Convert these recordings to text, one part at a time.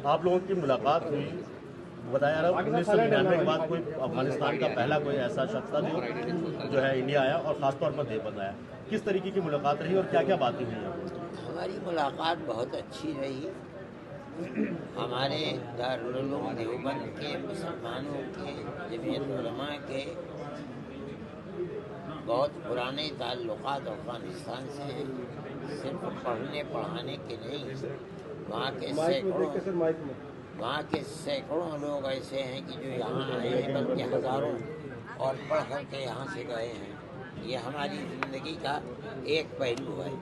آپ لوگوں کی ملاقات ہوئی، بتایا رہا 1999 کے بعد کوئی افغانستان کا پہلا کوئی ایسا شخص تھا جو ہے انڈیا آیا اور خاص طور پر دیوبند آیا. کس طریقے کی ملاقات رہی اور کیا کیا باتیں ہوئی آپ کو؟ ہماری ملاقات بہت اچھی رہی. ہمارے دارالعلوم دیوبند کے مسلمانوں کے جمعیت علماء کے بہت پرانے تعلقات افغانستان سے ہیں. صرف پڑھنے پڑھانے کے نہیں، وہاں کے سینکڑوں لوگ ایسے ہیں کہ جو یہاں آئے ہیں، بلکہ ہزاروں اور پڑھ کر کے یہاں سے گئے ہیں. یہ ہماری زندگی کا ایک پہلو ہے.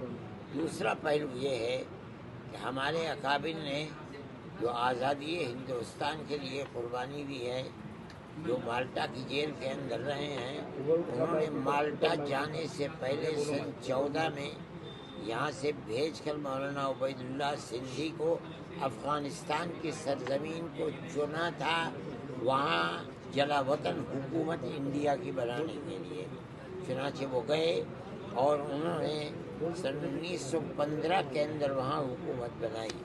دوسرا پہلو یہ ہے کہ ہمارے اکابر نے جو آزادی ہندوستان کے لیے قربانی دی ہے، جو مالٹا کی جیل کے اندر رہے ہیں، انہوں نے مالٹا جانے سے پہلے سن 14 میں یہاں سے بھیج کر مولانا عبید اللہ سندھی کو افغانستان کی سرزمین کو چنا تھا، وہاں جلا وطن حکومت انڈیا کی بنانے کے لیے. چنانچہ وہ گئے اور انہوں نے سن 1915 کے اندر وہاں حکومت بنائی.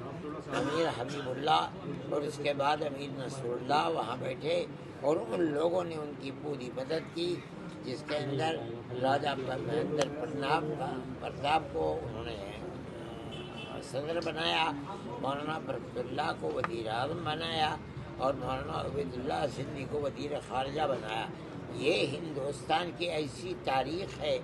امیر حبیب اللہ اور اس کے بعد امیر نصر اللہ وہاں بیٹھے اور ان لوگوں نے ان کی پوری مدد کی، جس کے اندر راجہ مہندر پرتاپ کو انہوں نے صدر بنایا، مولانا برکت اللہ کو وزیر اعظم بنایا اور مولانا عبید اللہ سندھی کو وزیر خارجہ بنایا. یہ ہندوستان کی ایسی تاریخ ہے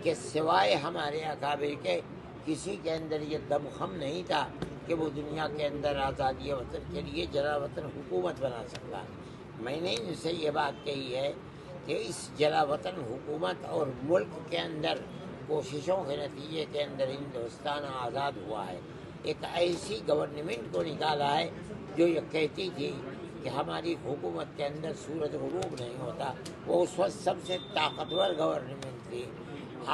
کہ سوائے ہمارے اکابر کے کسی کے اندر یہ دمخم نہیں تھا کہ وہ دنیا کے اندر آزادی وطن کے لیے جلا وطن حکومت بنا سکتا. میں نے ان سے یہ بات کہی ہے کہ اس جلا وطن حکومت اور ملک کے اندر کوششوں کے نتیجے کے اندر ہندوستان آزاد ہوا ہے. ایک ایسی گورنمنٹ کو نکالا ہے جو یہ کہتی تھی کہ ہماری حکومت کے اندر سورج غروب نہیں ہوتا. وہ اس وقت سب سے طاقتور گورنمنٹ تھی.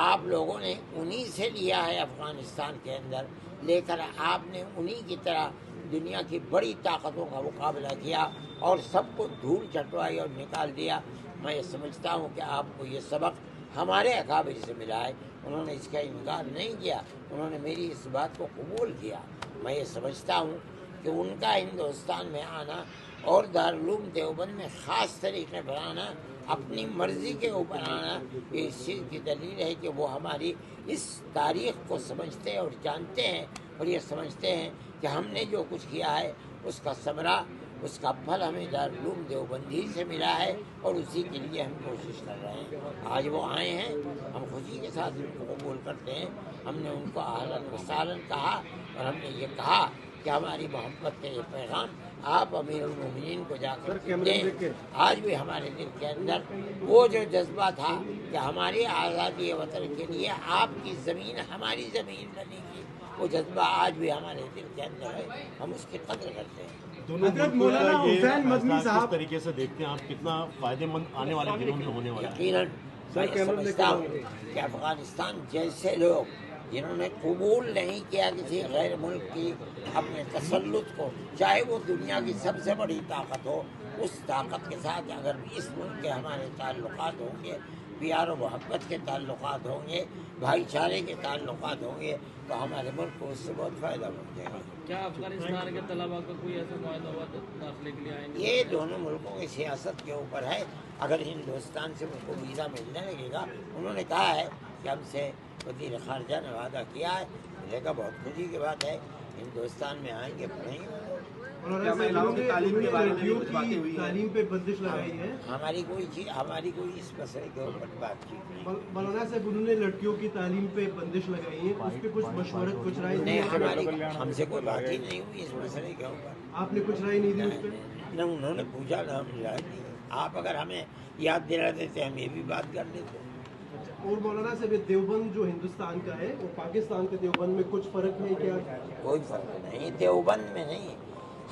آپ لوگوں نے انہی سے لیا ہے افغانستان کے اندر، لے کر آپ نے انہی کی طرح دنیا کی بڑی طاقتوں کا مقابلہ کیا اور سب کو دھول چٹوائی اور نکال دیا. میں یہ سمجھتا ہوں کہ آپ کو یہ سبق ہمارے اکابر سے ملا ہے. انہوں نے اس کا انکار نہیں کیا، انہوں نے میری اس بات کو قبول کیا. میں یہ سمجھتا ہوں کہ ان کا ہندوستان میں آنا اور دارالعلوم دیوبند میں خاص طریقے پر آنا، اپنی مرضی کے اوپر آنا، یہ اس چیز کی دلیل ہے کہ وہ ہماری اس تاریخ کو سمجھتے اور جانتے ہیں اور یہ سمجھتے ہیں کہ ہم نے جو کچھ کیا ہے اس کا ثمرہ، اس کا پھل ہمیں دارالعلوم دیوبند ہی سے ملا ہے اور اسی کے لیے ہم کوشش کر رہے ہیں. آج وہ آئے ہیں، ہم خوشی کے ساتھ ان کو قبول کرتے ہیں. ہم نے ان کو اہلاً و سہلاً کہا اور ہم نے یہ کہا کہ ہماری محبت کا یہ پیغام آپ امیر المومنین کو جا کر دیں. آج بھی ہمارے دل کے اندر وہ جو جذبہ تھا کہ ہماری آزادی وطن کے لیے آپ کی زمین ہماری زمین بنے گی، وہ جذبہ آج بھی ہمارے دل کے اندر ہے. ہم اس کی قدر کرتے ہیں. حضرت مولانا حسین مدنی صاحب کس طریقے سے دیکھتے ہیں آپ، کتنا فائدے مند آنے والے دنوں میں ہونے والا ہے؟ یقیناً میں یہ سمجھتا ہوں کہ افغانستان جیسے لوگ جنہوں نے قبول نہیں کیا کسی غیر ملک کی اپنے تسلط کو، چاہے وہ دنیا کی سب سے بڑی طاقت ہو، اس طاقت کے ساتھ اگر اس ملک کے ہمارے تعلقات ہوں گے، پیار و محبت کے تعلقات ہوں گے، بھائی چارے کے تعلقات ہوں گے، تو ہمارے ملک کو اس سے بہت فائدہ پہنچے گا. کیا افغانستان کے طلبا کا کوئی ایسا معاہدہ ہوا داخلے کے لیے آئیں گے؟ یہ دونوں ملکوں کی سیاست کے اوپر ہے. اگر ہندوستان سے ان کو ویزا ملنے لگے گا، انہوں نے کہا ہے کہ ہم سے وزیر خارجہ نے وعدہ کیا ہے، ملے گا، بہت خوشی کی بات ہے. ہندوستان میں آئیں گے، پڑھیں گے. تعلیم پہ بندش لگائی ہے. ہماری کوئی اس مسئلے کے اوپر بات چیت نہیں. مولانا صاحب انہوں نے لڑکیوں کی تعلیم پہ بندش لگائی ہے، اس پہ کچھ مشورت، کچھ رائے نہیں، ہم سے کوئی بات ہی نہیں ہوئی اس مسئلے کے اوپر. آپ نے کچھ رائے نہیں دی اس پہ؟ نہ انہوں نے پوچھا نہ ہم نے رائے دی. آپ اگر ہمیں یاد دلا دیتے ہم یہ بھی بات کر لیتے. اور مولانا صاحب دیوبند جو ہندوستان کا ہے اور پاکستان کے دیوبند میں کچھ فرق ہے کیا؟ کوئی فرق نہیں، دیوبند میں نہیں.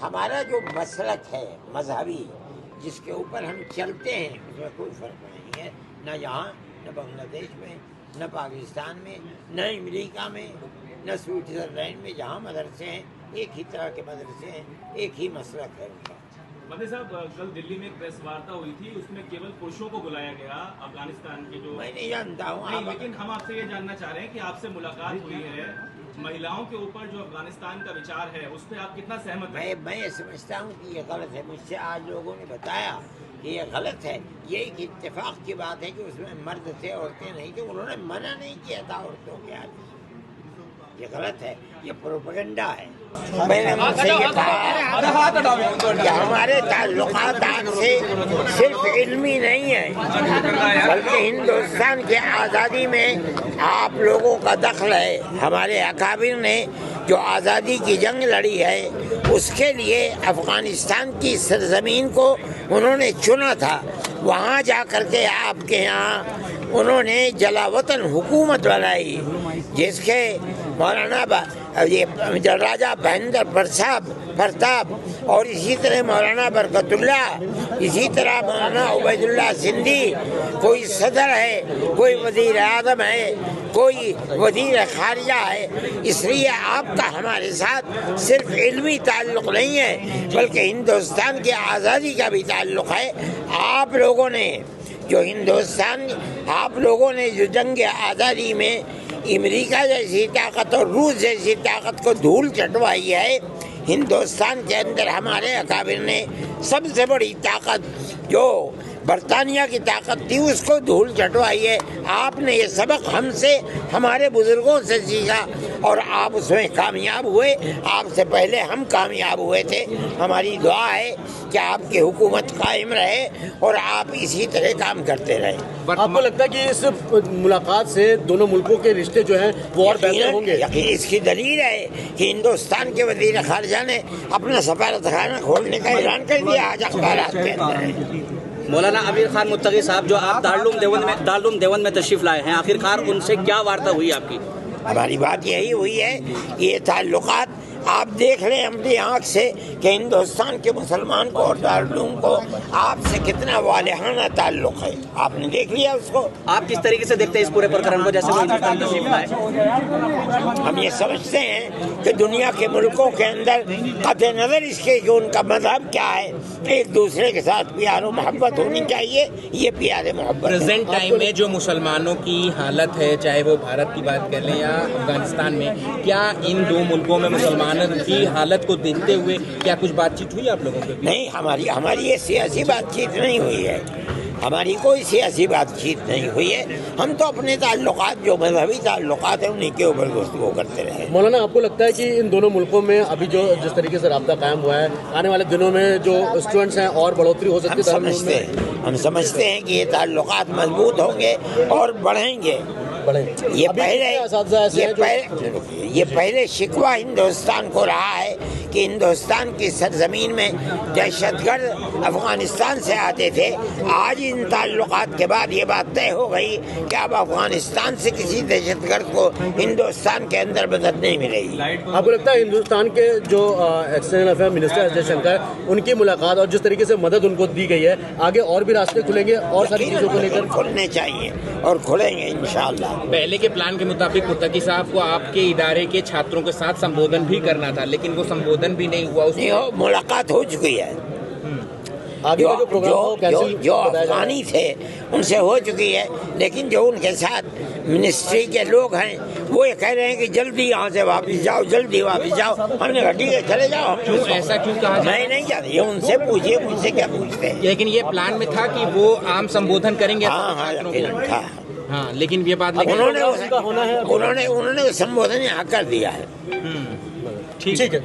ہمارا جو مسلک ہے مذہبی، جس کے اوپر ہم چلتے ہیں، اس میں کوئی فرق نہیں ہے. نہ یہاں، نہ بنگلہ دیش میں، نہ پاکستان میں، نہ امریکہ میں، نہ سوئٹزرلینڈ میں جہاں مدرسے ہیں एक ही तरह के मदरसे हैं, एक ही मसलक है उनका। मदनी साहब, कल दिल्ली में एक प्रेस वार्ता हुई थी, उसमें केवल पुरुषों को बुलाया गया अफगानिस्तान के जो मैं नहीं जानता हूँ नहीं, लेकिन हम आपसे ये जानना चाह रहे हैं कि आपसे मुलाकात हुई है, महिलाओं के ऊपर जो अफगानिस्तान का विचार है उस पर आप कितना सहमत हैं? मैं ये समझता हूँ कि ये गलत है। मुझसे आज लोगों ने बताया कि ये गलत है। ये एक इत्तेफाक की बात है कि उसमें मर्द थे, औरतें नहीं थे। उन्होंने मना नहीं किया था औरतों के आने से। ये गलत है, ये प्रोपेगेंडा है। मैंने मुझसे ये कहा कि हमारे ताल्लुकात आपसे सिर्फ इल्मी नहीं है, बल्कि हिंदुस्तान की आज़ादी में आप लोगों का दखल है। हमारे अकाबिर ने जो आज़ादी की जंग लड़ी है, उसके लिए अफ़गानिस्तान की सरज़मीन को उन्होंने चुना था। वहाँ जा कर के आपके यहाँ उन्होंने जलावतन हुकूमत बनाई, जिसके मौलाना ये राजा बहंदर प्रताप और इसी तरह मौलाना बरकतुल्ला, इसी तरह मौलाना उबैदुल्ला सिंधी, कोई सदर है, कोई वज़ीर आज़म है, कोई वज़ीर खारिजा है। इसलिए आपका हमारे साथ सिर्फ इल्मी ताल्लुक़ नहीं है, बल्कि हिंदुस्तान की आज़ादी का भी ताल्लुक़ है। आप लोगों ने जो जंग आज़ादी में अमेरिका जैसी ताकत और रूस जैसी ताकत को धूल चटवाई है, हिंदुस्तान के अंदर हमारे अकाबिर ने सबसे बड़ी ताकत जो बरतानिया की ताकत थी उसको धूल चटवाई है। आपने ये सबक हमसे, हमारे बुजुर्गों से सीखा और आप उसमें कामयाब हुए। आपसे पहले हम कामयाब हुए थे। हमारी दुआ है कि आपकी हुकूमत कायम रहे और आप इसी तरह काम करते रहे। आपको लगता है कि इस मुलाकात से दोनों मुल्कों के रिश्ते जो हैं वो और बेहतर होंगे? यकीन इसकी दलील है कि हिंदुस्तान के वज़ीर खारजा ने अपना सफारतखाना खोलने का ऐलान कर दिया आज अखबारात के अंदर है। मौलाना अमीर खान मुत्तकी साहब जो आप दारुल देवबंद में तशरीफ लाए हैं, आखिरकार उनसे क्या वार्ता हुई आपकी? हमारी बात यही हुई है, ये ताल्लुकात आप देख रहे हैं अपनी आँख से कि हिंदुस्तान के मुसलमान को और दारुल को आपसे कितना वालिहाना ताल्लुक है। आपने देख लिया उसको। आप किस तरीके से देखते हैं इस पूरे प्रकरण को, जैसे वो हिंदुस्तान तशरीफ लाए? हम ये समझते हैं कि दुनिया के मुल्कों के अंदर कतई नज़र इसके कि उनका मज़हब क्या है, एक दूसरे के साथ प्यार और मोहब्बत होनी चाहिए। ये प्यार मोहब्बत प्रेजेंट टाइम में जो मुसलमानों की हालत है, चाहे वो भारत की बात कर लें या अफगानिस्तान में, क्या इन दो मुल्कों में मुसलमानों की हालत को देखते हुए क्या कुछ बातचीत हुई आप लोगों के? नहीं, हमारी ये सियासी बातचीत नहीं हुई है। हमारी कोई सियासी बातचीत नहीं हुई है। हम तो अपने ताल्लुकात जो मजहबी ताल्लुकात हैं उन्हीं के ऊपर गुफ्तगू करते रहे। मौलाना, आपको लगता है कि इन दोनों मुल्कों में अभी जो जिस तरीके से राब्ता कायम हुआ है, आने वाले दिनों में जो स्टूडेंट्स हैं और बढ़ोतरी हो सकती है? हम समझते हैं कि ये ताल्लुकात मजबूत होंगे और बढ़ेंगे। ये पहले शिकवा हिंदुस्तान को रहा है कि हिंदुस्तान की सरजमीन में दहशतगर्द अफगानिस्तान से आते थे। आज इन ताल्लुकात के बाद ये बात तय हो गई कि अब अफगानिस्तान से किसी दहशतगर्द को हिंदुस्तान के अंदर मदद नहीं मिलेगी। आपको लगता है हिंदुस्तान के जो external affair minister S Jaishankar, उनकी मुलाकात और जिस तरीके से मदद उनको दी गई है, आगे और भी रास्ते खुलेंगे और सारी चीज़ों को लेकर? खुलने चाहिए और खुलेंगे इंशाअल्लाह। पहले के प्लान के मुताबिक मुत्तकी साहब को आपके इदारे के छात्रों के साथ संबोधन भी करना था, लेकिन वो संबोधन भी नहीं हुआ। मुलाकात हो चुकी है। आगे का जो प्रोग्राम जो अफगानी थे उनसे हो चुकी है, लेकिन जो उनके साथ मिनिस्ट्री के लोग हैं वो ये कह रहे हैं कि जल्दी यहाँ से वापस जाओ, जल्दी वापस जाओ। हमने कहा ठीक है चले जाओ। ऐसा क्यों कहा? मैं नहीं जानती, ये उनसे पूछिए, मुझसे क्या पूछते हैं। लेकिन ये प्लान में था कि वो आम संबोधन करेंगे। हाँ, था। हाँ, लेकिन ये बात उन्होंने संबोधन यहाँ कर दिया है। ठीक है।